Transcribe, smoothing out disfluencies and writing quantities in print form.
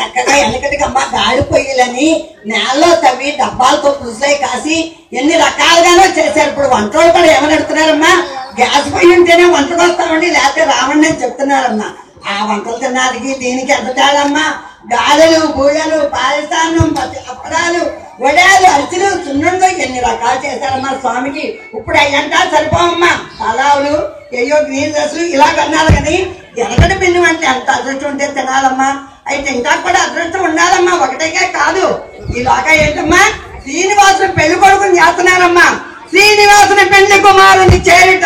చక్కగా వెనకటికమ్మ గాడి పొయ్యిలని నేలలో తవ్వి డబ్బాలతో పులుసులై కాసి ఎన్ని రకాలుగానో చేశారు. ఇప్పుడు వంటలు కూడా ఏమని అడుగుతున్నారమ్మా, గ్యాస్ పొయ్యి ఉంటేనే వంటకు వస్తామండి, లేకపోతే రావండి అని చెప్తున్నారమ్మా. ఆ వంటలు తినడానికి దీనికి ఎంత తేడమ్మా. గారెలు, బూరెలు, పాయసాన్నం, అప్పడాలు, వడాలు, అరిసెలు, సున్నుండు ఎన్ని రకాలు చేశారమ్మా స్వామికి. ఇప్పుడు అయ్యంటా సరిపోవమ్మా. పలావులు, అయ్యో గ్రీన్ డ్రెస్సులు ఇలా కన్నాలి కానీ ఎనకటి పిండి అంటే ఎంత అదృష్టం ఉంటే తినాలమ్మా. అయితే ఇంకా కూడా అదృష్టం ఉండాలమ్మా, ఒకటే కాదు. ఈలోగా ఏంటమ్మా, శ్రీనివాసుని పెళ్లి కొడుకుని చేస్తున్నారమ్మా. శ్రీనివాసుని పెళ్లి కుమారుని చేరిట